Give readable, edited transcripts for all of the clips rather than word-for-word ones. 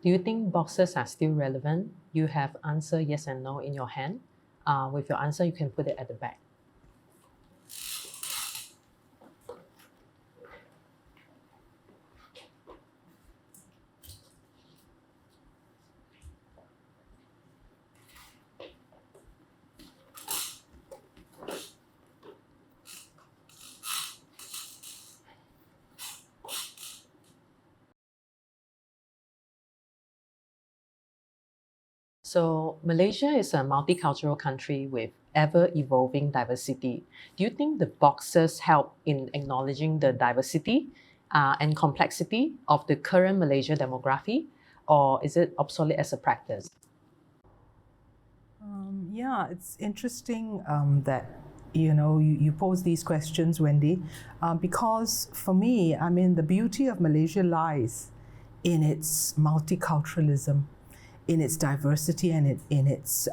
Do you think boxes are still relevant? You have answer yes and no in your hand. With your answer, you can put it at the back. So Malaysia is a multicultural country with ever-evolving diversity. Do you think the boxes help in acknowledging the diversity and complexity of the current Malaysia demography, or is it obsolete as a practice? Yeah, it's interesting that you pose these questions, Wendy, because for me, I mean, the beauty of Malaysia lies in its multiculturalism, in its diversity, and in its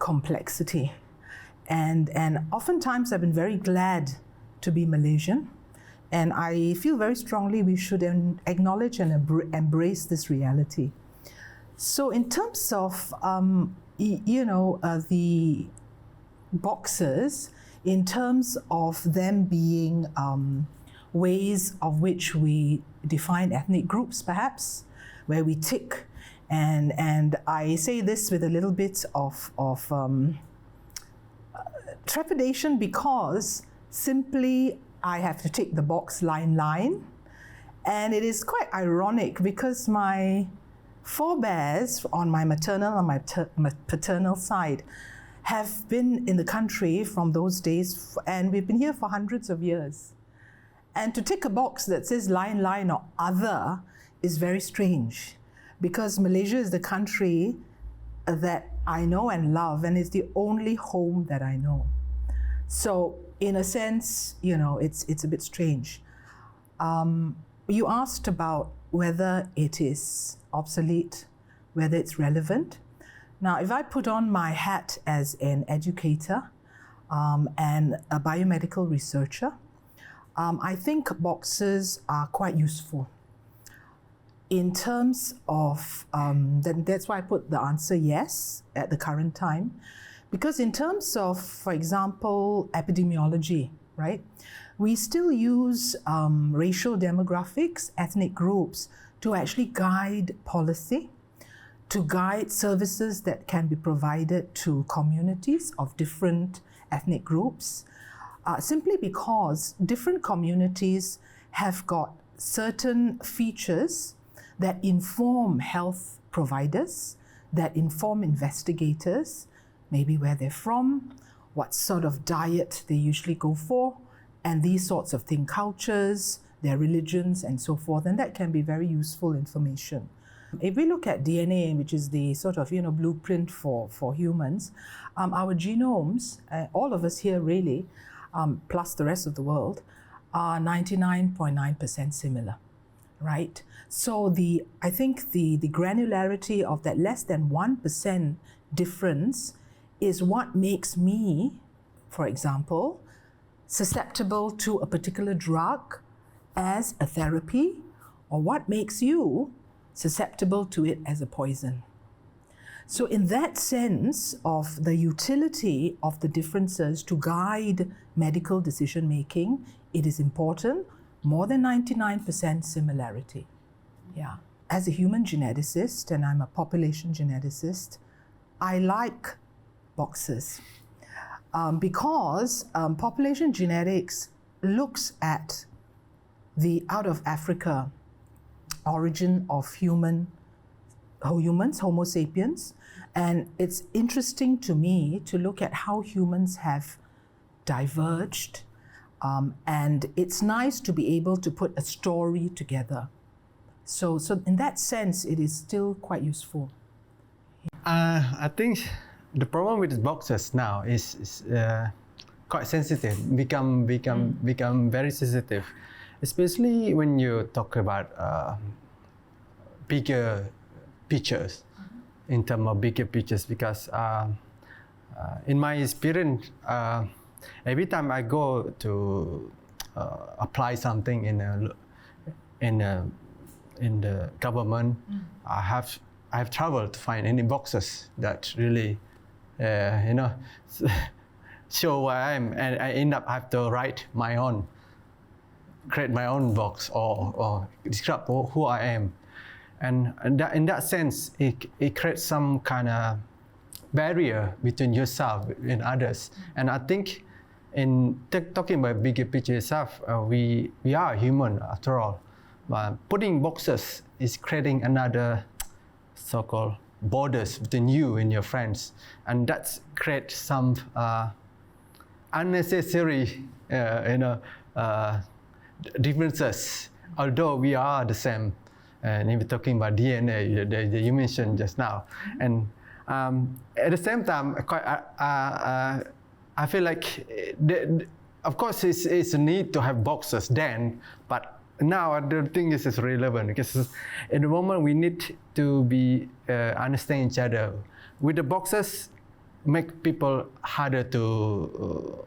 complexity. And oftentimes I've been very glad to be Malaysian, and I feel very strongly we should acknowledge and embrace this reality. So in terms of the boxes, in terms of them being ways of which we define ethnic groups, perhaps, where we tick, and I say this with a little bit of trepidation, because simply I have to tick the box Lain Lain, and it is quite ironic because my forebears on my maternal and my paternal side have been in the country from those days, and we've been here for hundreds of years. And to tick a box that says Lain Lain or other is very strange, because Malaysia is the country that I know and love, and it's the only home that I know. So in a sense, it's a bit strange. You asked about whether it is obsolete, whether it's relevant. Now, if I put on my hat as an educator and a biomedical researcher, I think boxes are quite useful. In terms of, that's why I put the answer yes at the current time, because in terms of, for example, epidemiology, right? We still use racial demographics, ethnic groups, to actually guide policy, to guide services that can be provided to communities of different ethnic groups, simply because different communities have got certain features that inform health providers, that inform investigators, maybe where they're from, what sort of diet they usually go for, and these sorts of things, cultures, their religions, and so forth, and that can be very useful information. If we look at DNA, which is the sort of blueprint for humans, our genomes, all of us here really, plus the rest of the world, are 99.9% similar, right? So I think the granularity of that less than 1% difference is what makes me, for example, susceptible to a particular drug as a therapy, or what makes you susceptible to it as a poison. So in that sense of the utility of the differences to guide medical decision making, it is important, more than 99% similarity. Yeah. As a human geneticist, and I'm a population geneticist, I like boxes because population genetics looks at the out of Africa origin of humans, Homo sapiens, and it's interesting to me to look at how humans have diverged, and it's nice to be able to put a story together. So in that sense, it is still quite useful. I think the problem with the boxes now is quite sensitive, become very sensitive, especially when you talk about bigger pictures, in terms of bigger pictures, because in my experience, every time I go to apply something in a in the government. I have traveled to find any boxes that really, show where I am, and I end up have to create my own box or describe who I am, and in that sense, it creates some kind of barrier between yourself and others. And I think in talking about bigger picture itself, we are human after all. Putting boxes is creating another so-called borders between you and your friends, and that creates some unnecessary differences, although we are the same. And if we're talking about DNA that you mentioned just now, and at the same time, I feel like, of course, it's a need to have boxes then, but now I don't think this is relevant, because at the moment we need to be understand each other. With the boxes, make people harder to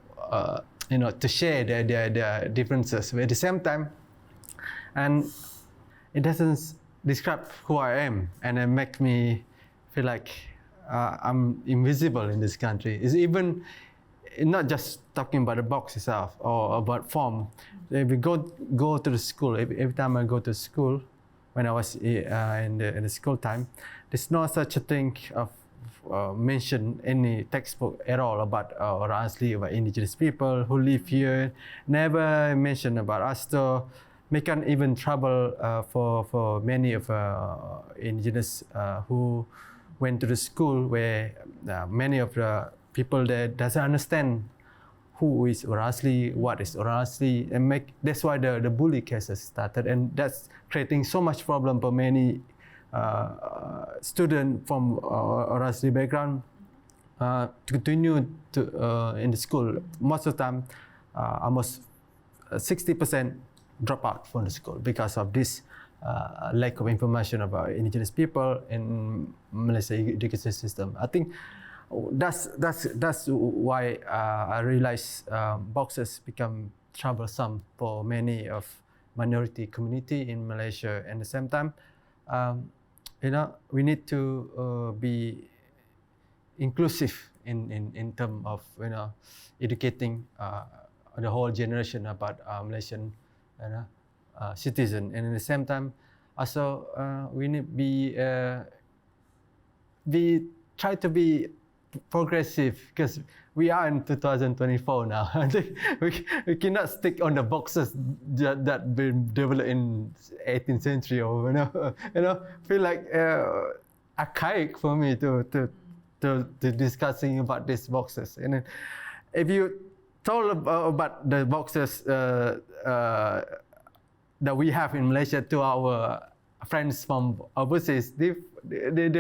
to share their differences. But at the same time, and it doesn't describe who I am, and it makes me feel like I'm invisible in this country. It's even not just talking about the box itself or about form. If we go to the school, every time I go to school, when I was in the school time, there's no such a thing of mention any textbook at all about honestly about indigenous people who live here. Never mention about us. So make an even trouble for many of indigenous who went to the school, where many of the people there doesn't understand who is 𝑚𝑒𝑚𝑏𝑟𝑎𝑐𝑒, what is 𝑚𝑒𝑚𝑏𝑟𝑎𝑐𝑒, and that's why the bully cases started, and that's creating so much problem for many students from 𝑚𝑒𝑚𝑏𝑟𝑎𝑐𝑒 background to continue to in the school. Most of the time, almost 60% drop out from the school because of this lack of information about indigenous people in Malaysia education system. I think that's why I realized boxes become troublesome for many of minority community in Malaysia. And at the same time, we need to be inclusive in terms of educating the whole generation about Malaysian citizen. And at the same time, also we need be try to be progressive, because we are in 2024 now. I think we cannot stick on the boxes that been developed in 18th century, or feel like archaic for me to discussing about these boxes. And if you told about the boxes that we have in Malaysia to our friends from overseas, they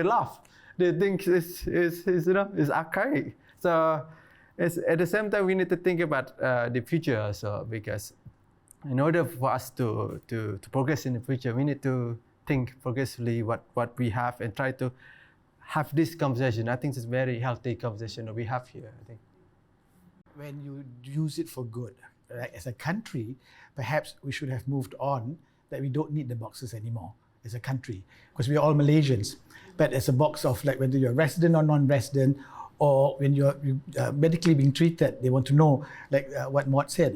laugh. They think it's archaic. So at the same time, we need to think about the future also, because in order for us to progress in the future, we need to think progressively what we have and try to have this conversation. I think it's a very healthy conversation that we have here, I think. When you use it for good, right? As a country, perhaps we should have moved on, that we don't need the boxes anymore as a country, because we are all Malaysians. But as a box of like whether you're resident or non-resident, or when you're medically being treated, they want to know like what Maud said,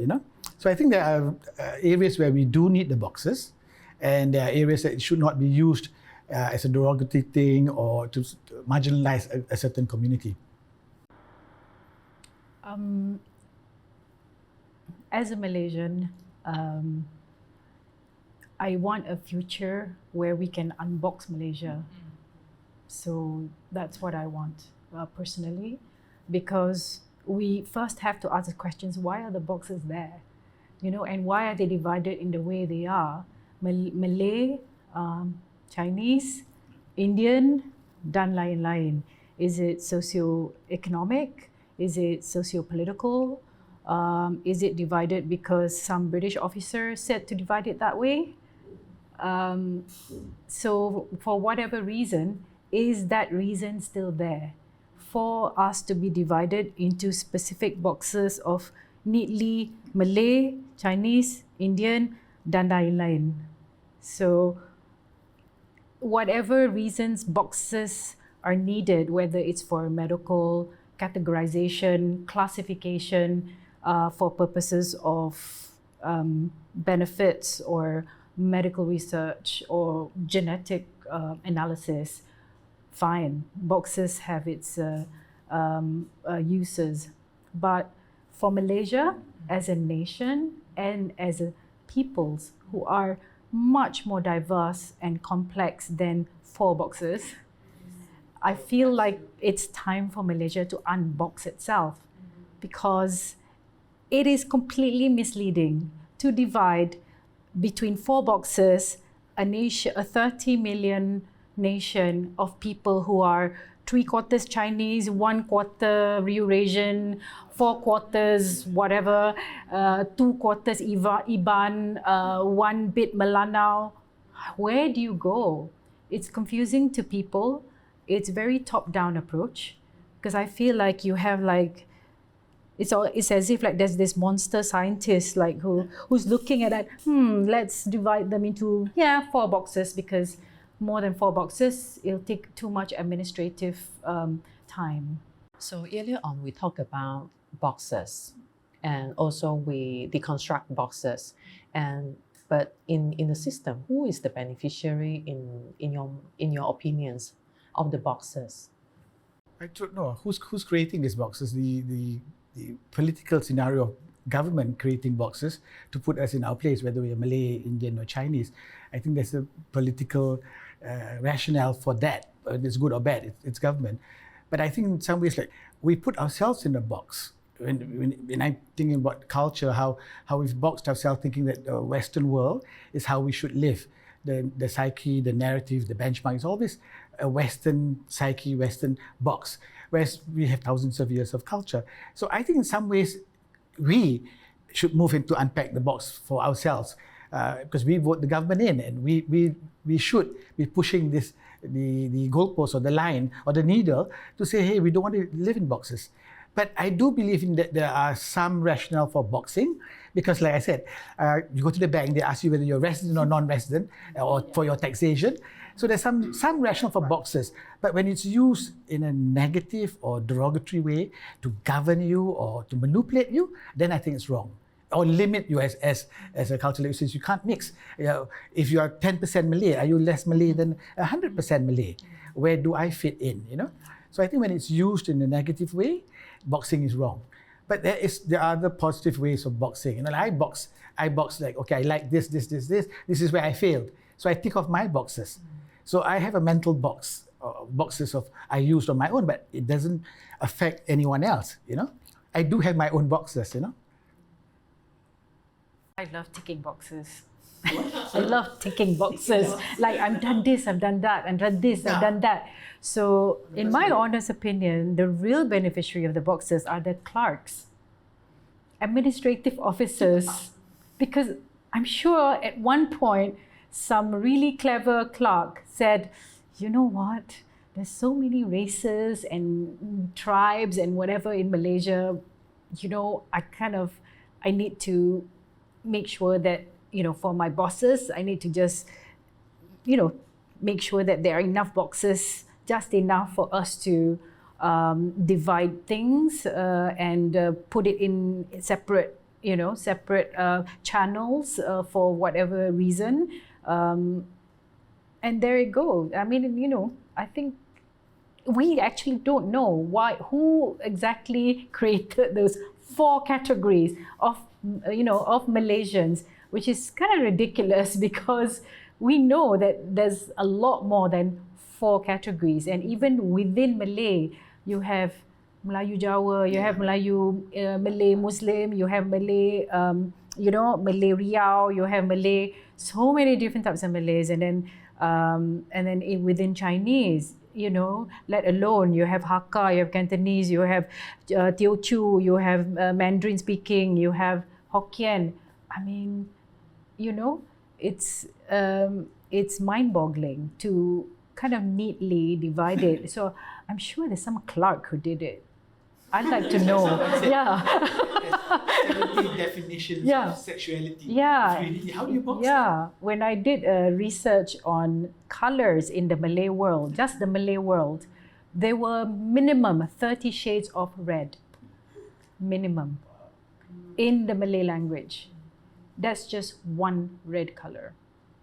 So I think there are areas where we do need the boxes, and there are areas that it should not be used as a derogatory thing or to marginalize a certain community. As a Malaysian, I want a future where we can unbox Malaysia. So that's what I want personally, because we first have to ask the questions, why are the boxes there? And why are they divided in the way they are? Malay, Chinese, Indian, dan lain-lain. Is it socio-economic? Is it socio-political? Is it divided because some British officer said to divide it that way? So for whatever reason, is that reason still there for us to be divided into specific boxes of neatly Malay, Chinese, Indian, dan lain-lain? So whatever reasons boxes are needed, whether it's for medical categorization, classification, for purposes of benefits or medical research or genetic analysis, fine. Boxes have its uses. But for Malaysia as a nation and as a peoples who are much more diverse and complex than 4 boxes, I feel like it's time for Malaysia to unbox itself, because it is completely misleading to divide between 4 boxes, a nation, a 30 million nation of people who are 3/4 Chinese, 1/4 Eurasian, 4/4 whatever, 2/4 Iban, 1 bit Melanau. Where do you go? It's confusing to people. It's very top-down approach, because I feel like you have like, it's as if like there's this monster scientist like who's looking at that, let's divide them into 4 boxes, because more than 4 boxes, it'll take too much administrative time. So earlier on, we talked about boxes, and also we deconstruct boxes. But in the system, who is the beneficiary in your opinions of the boxes? I don't know who's creating these boxes. The political scenario of government creating boxes to put us in our place, whether we are Malay, Indian, or Chinese. I think there's a political rationale for that. Whether it's good or bad, it's government. But I think in some ways, like, we put ourselves in a box. When I'm thinking about culture, how we've boxed ourselves, thinking that the Western world is how we should live. The psyche, the narrative, the benchmark, it's always a Western psyche, Western box, whereas we have thousands of years of culture. So I think in some ways, we should move into unpack the box for ourselves, because we vote the government in, and we should be pushing this the goalpost or the line or the needle to say, hey, we don't want to live in boxes. But I do believe in that there are some rationale for boxing, because like I said, you go to the bank, they ask you whether you're resident or non-resident, or for your taxation. So there's some rationale for boxes. But when it's used in a negative or derogatory way to govern you or to manipulate you, then I think it's wrong. Or limit you as a cultural, since you can't mix. If you are 10% Malay, are you less Malay than 100% Malay? Where do I fit in? So I think when it's used in a negative way, boxing is wrong. But there are other positive ways of boxing. I box like, okay, I like this. This is where I failed. So I tick off my boxes. So I have a mental box, boxes of I used on my own, but it doesn't affect anyone else. I do have my own boxes. I love ticking boxes. I love ticking boxes. Like, I've done this, I've done that, I've done this, I've done that. So, in my honest opinion, the real beneficiary of the boxes are the clerks, administrative officers, because I'm sure at one point, some really clever clerk said, you know what? There's so many races and tribes and whatever in Malaysia, I need to make sure that, for my bosses, I need to just, make sure that there are enough boxes, just enough for us to divide things and put it in separate channels for whatever reason. And there it goes. I mean, I think we actually don't know who exactly created those 4 categories of Malaysians, which is kind of ridiculous, because we know that there's a lot more than 4 categories. And even within Malay, you have Melayu Jawa, you have Melayu Malay Muslim, you have Malay, Malay Riau, you have Malay, so many different types of Malays. And then within Chinese, let alone you have Hakka, you have Cantonese, you have Teochew, you have Mandarin speaking, you have Hokkien. I mean, it's mind-boggling to kind of neatly divide it. So I'm sure there's some clerk who did it. I'd like to know. Yeah. 17 definitions Yeah. of sexuality. Yeah. How do you box that? Yeah. When I did research on colors in the Malay world, just the Malay world, there were minimum 30 shades of red. Minimum. In the Malay language. That's just one red color.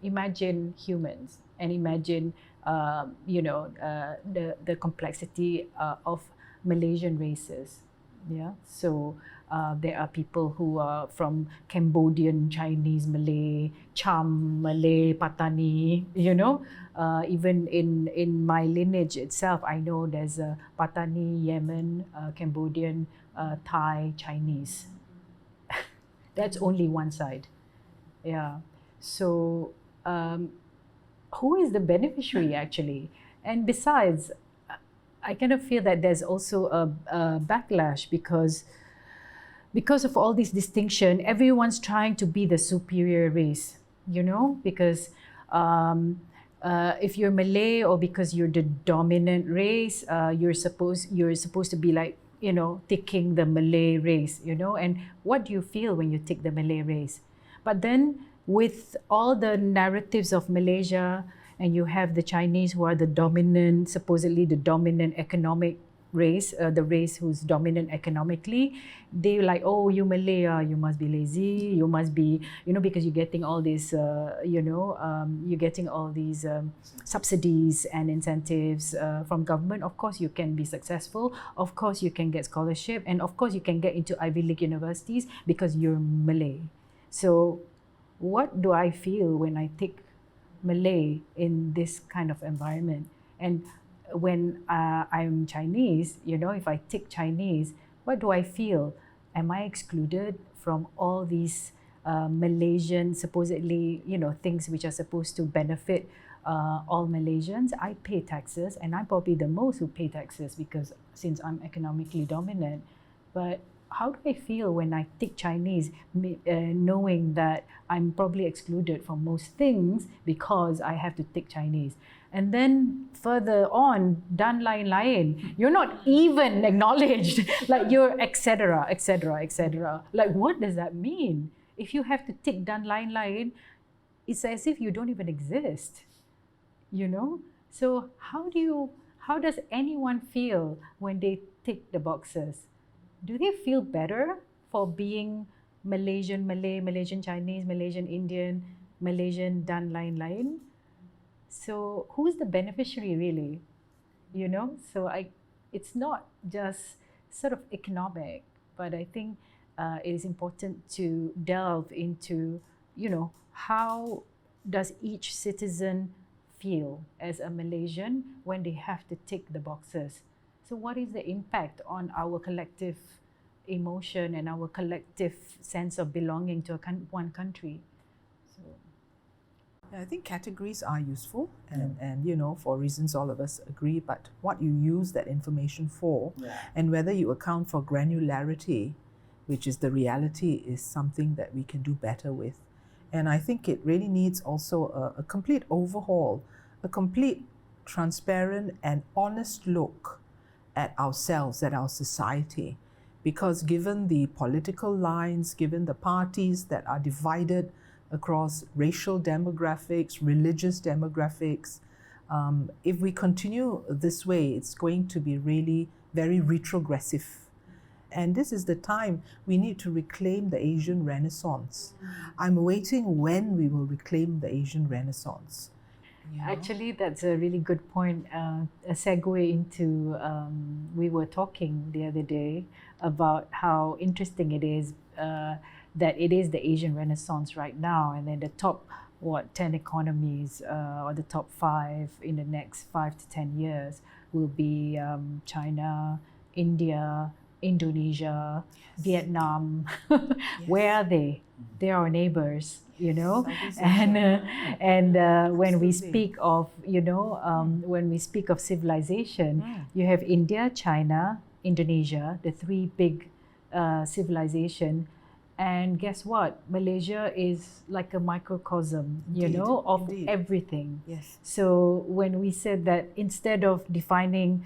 Imagine humans and imagine, the complexity of Malaysian races. Yeah, so there are people who are from Cambodian, Chinese, Malay, Cham, Malay, Patani. Even in my lineage itself, I know there's a Patani, Yemen, Cambodian, Thai, Chinese. That's only one side. Yeah. So who is the beneficiary actually? And besides, I kind of feel that there's also a backlash because of all this distinction, everyone's trying to be the superior race, because if you're Malay or because you're the dominant race, you're supposed to be like, taking the Malay race, and what do you feel when you take the Malay race? But then with all the narratives of Malaysia, and you have the Chinese who are supposedly the dominant economic race, the race who's dominant economically, they're like, oh, you Malay, you must be lazy, you must be, because you're getting all these, you're getting all these subsidies and incentives from government. Of course, you can be successful. Of course, you can get scholarship. And of course, you can get into Ivy League universities because you're Malay. So what do I feel when I take Malay in this kind of environment? And when I'm Chinese, if I take Chinese, what do I feel? Am I excluded from all these Malaysian, supposedly, things which are supposed to benefit all Malaysians? I pay taxes, and I'm probably the most who pay taxes because since I'm economically dominant. But how do I feel when I take Chinese, knowing that I'm probably excluded from most things because I have to take Chinese? And then further on, dan lain lain, you're not even acknowledged, like you're etc., etc., etc. Like, what does that mean? If you have to take dan lain lain, it's as if you don't even exist, So how does anyone feel when they tick the boxes? Do they feel better for being Malaysian Malay, Malaysian Chinese, Malaysian Indian, Malaysian dan lain lain? So who's the beneficiary really? So it's not just sort of economic, but I think it is important to delve into, how does each citizen feel as a Malaysian when they have to tick the boxes? So what is the impact on our collective emotion and our collective sense of belonging to one country? So, I think categories are useful and for reasons all of us agree, but what you use that information for and whether you account for granularity, which is the reality, is something that we can do better with. And I think it really needs also a complete overhaul, a complete transparent and honest look at ourselves, at our society. Because given the political lines, given the parties that are divided across racial demographics, religious demographics, if we continue this way, it's going to be really very retrogressive. And this is the time we need to reclaim the Asian Renaissance. I'm waiting when we will reclaim the Asian Renaissance. Actually, that's a really good point. A segue into, we were talking the other day about how interesting it is that it is the Asian Renaissance right now, and then the top 10 economies or the top 5 in the next 5 to 10 years will be China, India, Indonesia, Vietnam. Where are they? They are our neighbors, and when we speak of civilization, you have India, China, Indonesia, the 3 big civilization. And guess what? Malaysia is like a microcosm, of everything. Yes. So when we said that instead of defining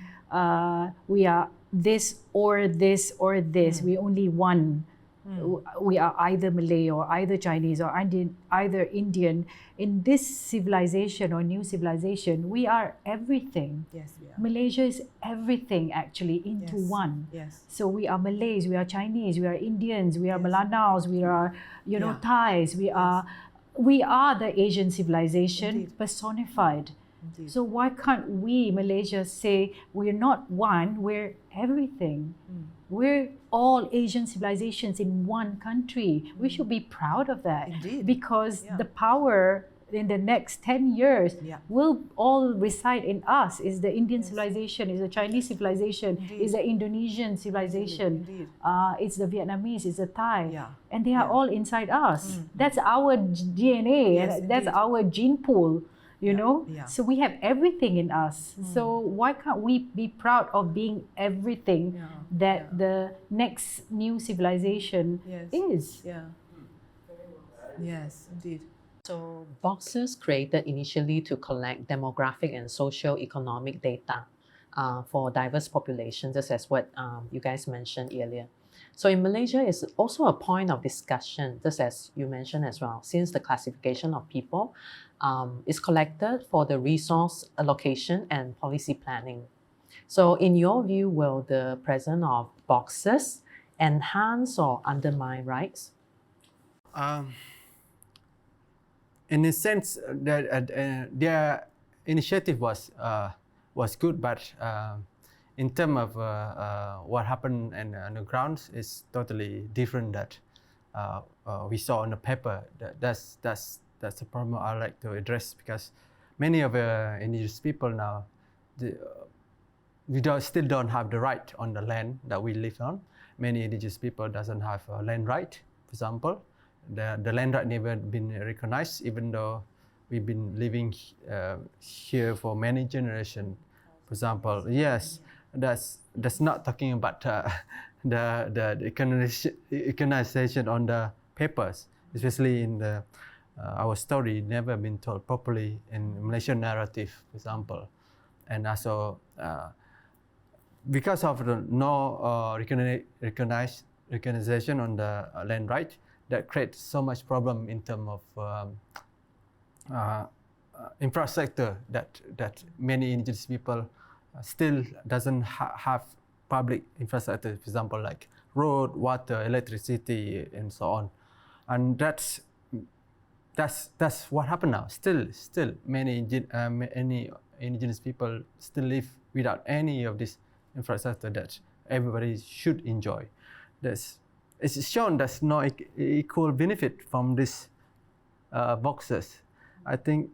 we are this or this or this. We only one. We are either Malay or either Chinese or either Indian. In this civilization or new civilization, we are everything. Yes, we are. Malaysia is everything actually into Yes. one. Yes. So we are Malays, we are Chinese, we are Indians, we are Malanaus, we are Yeah. Thais, we are the Asian civilization Indeed. personified. Indeed. So why can't we, Malaysia, say we're not one, we're everything? We're all Asian civilizations in one country. We should be proud of that. Indeed. Because Yeah. the power in the next 10 years Yeah. will all reside in us. Is the Indian civilization, is the Chinese civilization, Indeed. is the Indonesian civilization, Indeed. it's the Vietnamese, it's the Thai. Yeah. And they are Yeah. all inside us. That's our DNA, Yes, and that's indeed. our gene pool. You know, Yeah. so we have everything in us. So why can't we be proud of being everything Yeah. that Yeah. the next new civilization Yes. is? Yeah. Yes, indeed. So boxes created initially to collect demographic and socio-economic data for diverse populations, just as what you guys mentioned earlier. So in Malaysia, it's also a point of discussion, just as you mentioned as well, since the classification of people is collected for the resource allocation and policy planning. So in your view, will the presence of boxes enhance or undermine rights? In a sense, that their initiative was good, but in terms of what happened on the ground is totally different. That we saw on the paper. That's a problem I like to address, because many of indigenous people now, still don't have the right on the land that we live on. Many indigenous people doesn't have a land right, for example. The land right never been recognized, even though we've been living here for many generations. For example, yes, that's not talking about the recognition on the papers, especially in the our story never been told properly in Malaysian narrative, for example, and also because of the no recognition on the land right, that creates so much problem in terms of infrastructure that many indigenous people still doesn't have public infrastructure, for example, like road, water, electricity, and so on. And that's what happened now. Still many indigenous people still live without any of this infrastructure that everybody should enjoy. It's shown there's no equal benefit from these boxes. I think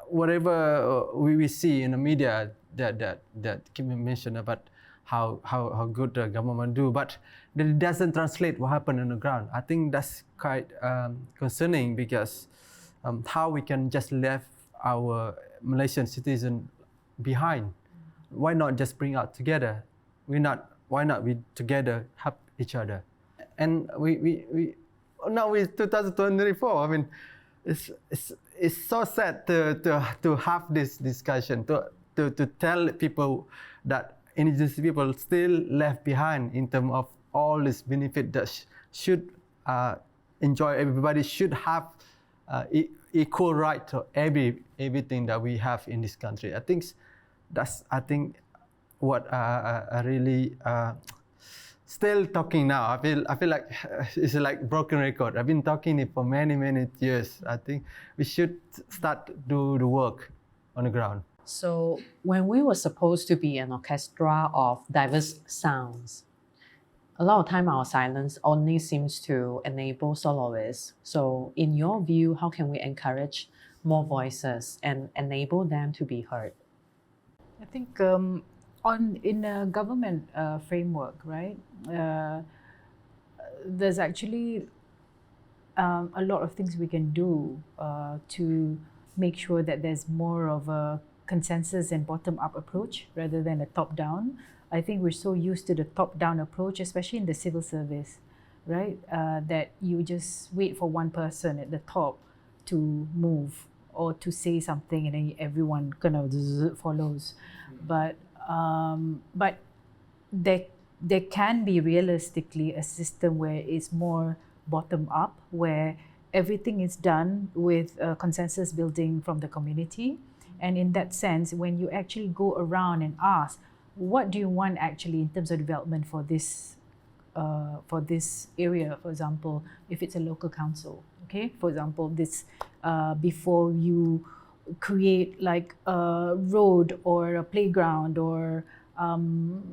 whatever we see in the media that Kim mentioned about how good the government do, but it doesn't translate what happened on the ground. I think that's quite concerning, because how we can just leave our Malaysian citizen behind? Why not just bring out together? Why not we together help each other? And we now with 2024. I mean, it's so sad to have this discussion, to tell people that indigenous people still left behind in terms of all this benefit that should enjoy. Everybody should have equal right to everything that we have in this country. I think what I really still talking now. I feel like it's like broken record. I've been talking it for many years. I think we should start do the work on the ground. So when we were supposed to be an orchestra of diverse sounds, a lot of time our silence only seems to enable soloists. So in your view, how can we encourage more voices and enable them to be heard? I think in a government framework, right? There's actually a lot of things we can do to make sure that there's more of a consensus and bottom-up approach rather than a top-down. I think we're so used to the top-down approach, especially in the civil service, right? That you just wait for one person at the top to move or to say something, and then everyone kind of follows. But there can be realistically a system where it's more bottom up, where everything is done with consensus building from the community. And in that sense, when you actually go around and ask, what do you want actually in terms of development for this area, for example, if it's a local council, okay? For example, this before you create like a road or a playground or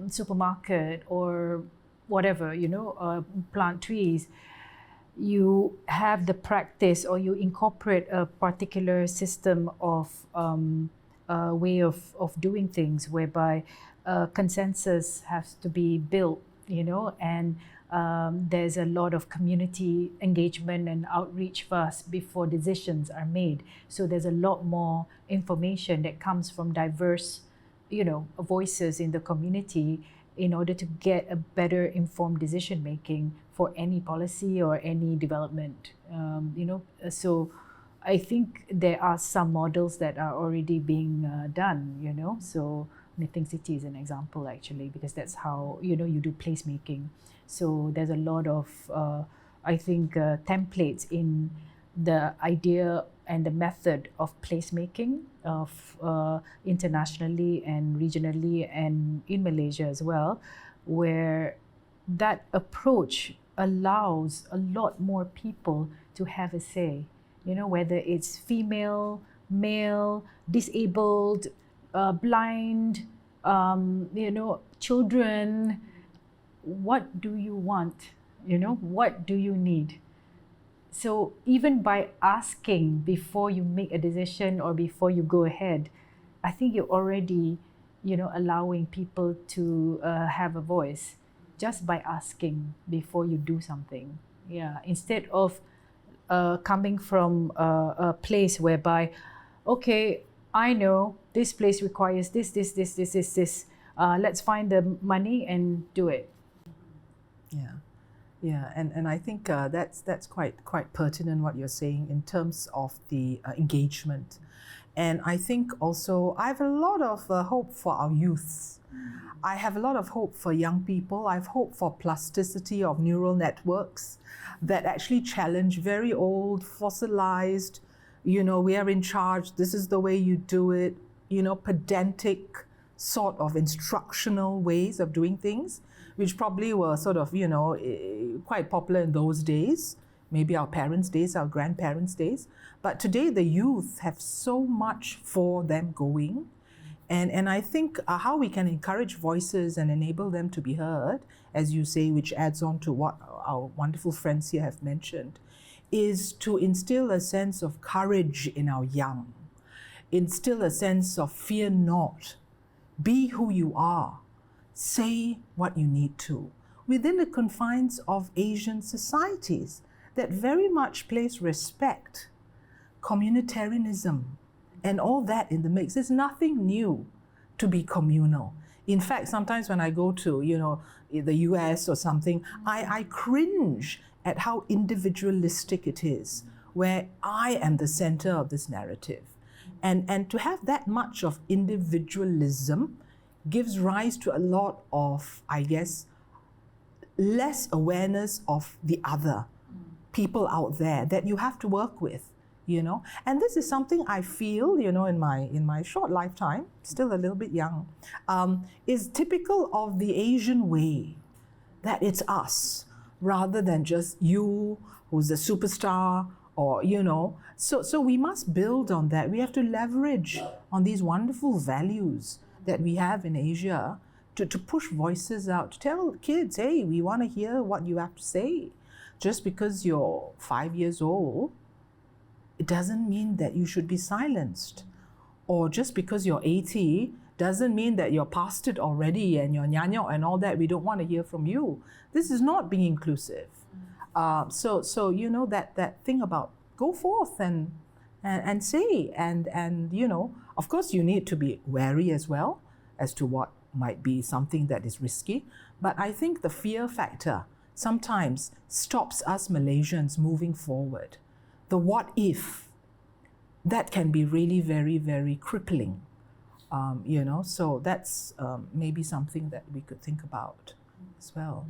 supermarket or whatever, you know, plant trees, you have the practice or you incorporate a particular system of way of doing things whereby consensus has to be built, you know, and there's a lot of community engagement and outreach first before decisions are made. So there's a lot more information that comes from diverse, you know, voices in the community in order to get a better informed decision making for any policy or any development, you know. So I think there are some models that are already being done, you know. So Knitting City is an example actually, because that's how, you know, you do placemaking. So there's a lot of, I think, templates in the idea and the method of placemaking of internationally and regionally and in Malaysia as well, where that approach allows a lot more people to have a say, you know, whether it's female, male, disabled, blind, you know, children. What do you want? You know, what do you need? So even by asking before you make a decision or before you go ahead, I think you're already, you know, allowing people to have a voice just by asking before you do something. Yeah, instead of coming from a place whereby, okay, I know this place requires this. Let's find the money and do it. Yeah. Yeah, and I think that's quite pertinent what you're saying in terms of the engagement. And I think also I have a lot of hope for our youths. I have a lot of hope for young people. I have hope for plasticity of neural networks that actually challenge very old, fossilized, you know, we are in charge, this is the way you do it, you know, pedantic sort of instructional ways of doing things, which probably were sort of, you know, quite popular in those days, maybe our parents' days, our grandparents' days. But today the youth have so much for them going. And I think how we can encourage voices and enable them to be heard, as you say, which adds on to what our wonderful friends here have mentioned, is to instill a sense of courage in our young, instill a sense of fear not, be who you are, say what you need to, within the confines of Asian societies that very much place respect, communitarianism, and all that in the mix. There's nothing new to be communal. In fact, sometimes when I go to, you know, the US or something, I cringe at how individualistic it is, where I am the center of this narrative. And to have that much of individualism gives rise to a lot of, I guess, less awareness of the other people out there that you have to work with, you know. And this is something I feel, you know, in my short lifetime, still a little bit young, is typical of the Asian way, that it's us rather than just you who's a superstar or, you know. So we must build on that. We have to leverage on these wonderful values that we have in Asia to push voices out, to tell kids, hey, we want to hear what you have to say. Just because you're 5 years old, it doesn't mean that you should be silenced. Or just because you're 80, doesn't mean that you're past it already and you're nyanyok and all that, we don't want to hear from you. This is not being inclusive. So you know, that thing about go forth and say, and you know, of course you need to be wary as well as to what might be something that is risky. But I think the fear factor sometimes stops us Malaysians moving forward. The what if, that can be really very, very crippling. You know, so that's maybe something that we could think about as well.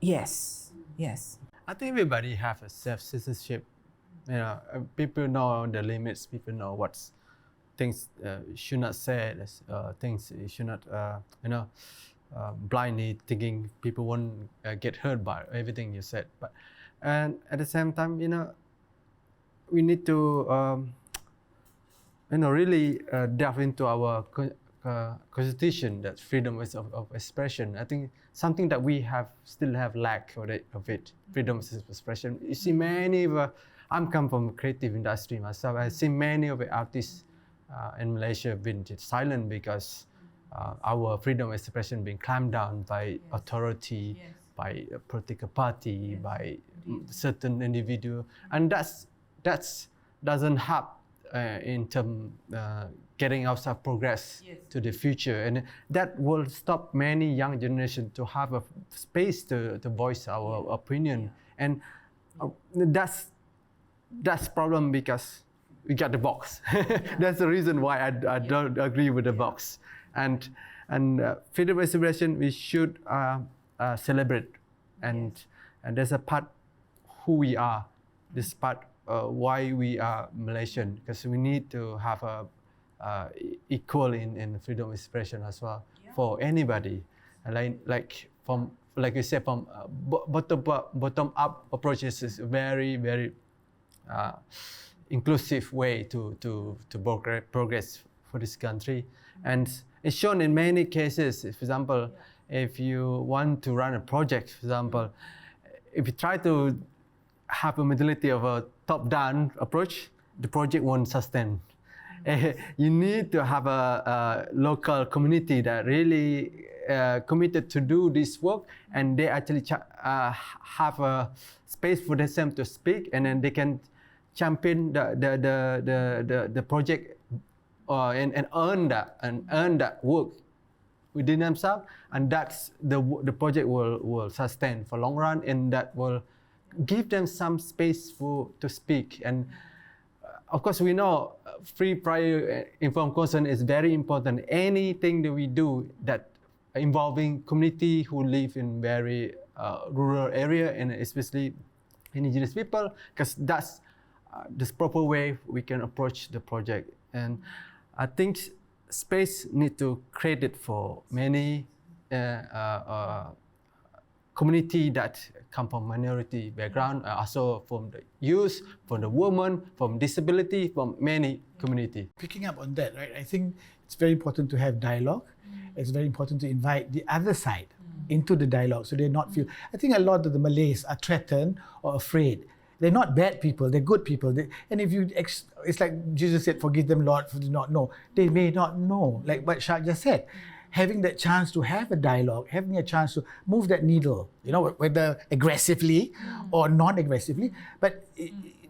Yes, yes. I think everybody have a self-censorship. You know, people know the limits. People know what's things should not say. Things you should not, you know, blindly thinking people won't get hurt by everything you said. But and at the same time, you know, we need to, you know, really delve into our constitution, that freedom of expression. I think something that we still have lack of it, freedom of expression. You see many of, I'm come from creative industry myself. I see many of the artists in Malaysia have been silent because our freedom of expression being clamped down by authority, by a political party, by certain individual, and that's doesn't help in terms getting ourselves progress to the future, and that will stop many young generation to have a space to voice our opinion, and that's problem because we got the box. That's the reason why I don't agree with the box, and freedom of expression we should celebrate, and there's a part who we are, this part why we are Malaysian, because we need to have a equal in freedom of expression as well for anybody, like you said, from bottom up approaches is very inclusive way to progress for this country, and it's shown in many cases. For example, if you want to run a project, for example, if you try to have a mentality of a top-down approach, the project won't sustain. You need to have a local community that really committed to do this work, and they actually have a space for themselves to speak, and then they can champion the project and earn that work within themselves, and that's the project will sustain for long run, and that will give them some space to speak. And of course, we know free, prior, informed consent is very important. Anything that we do that involving community who live in very rural area, and especially indigenous people, because that's this proper way we can approach the project. And I think space need to create it for many community that come from minority background, also from the youth, from the women, from disability, from many community. Picking up on that, right? I think it's very important to have dialogue. It's very important to invite the other side into the dialogue, so they not feel. I think a lot of the Malays are threatened or afraid. They're not bad people, they're good people. And if you, it's like Jesus said, forgive them, Lord, for they not know. They may not know, like what Shah just said. Having that chance to have a dialogue, having a chance to move that needle, you know, whether aggressively or non-aggressively, but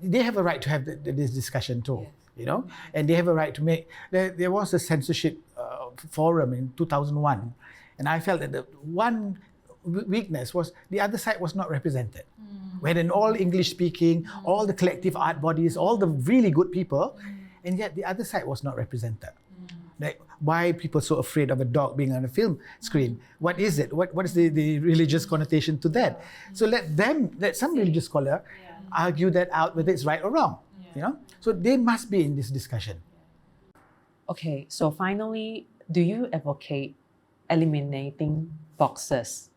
they have a right to have this discussion too, you know, and they have a right to make. There was a censorship forum in 2001, and I felt that the one weakness was the other side was not represented. We had an all English speaking, all the collective art bodies, all the really good people, and yet the other side was not represented. Like, why are people so afraid of a dog being on a film screen? What is it? What is the religious connotation to that? So let some religious scholar argue that out, whether it's right or wrong. You know, so they must be in this discussion. Okay, so finally, do you advocate eliminating boxes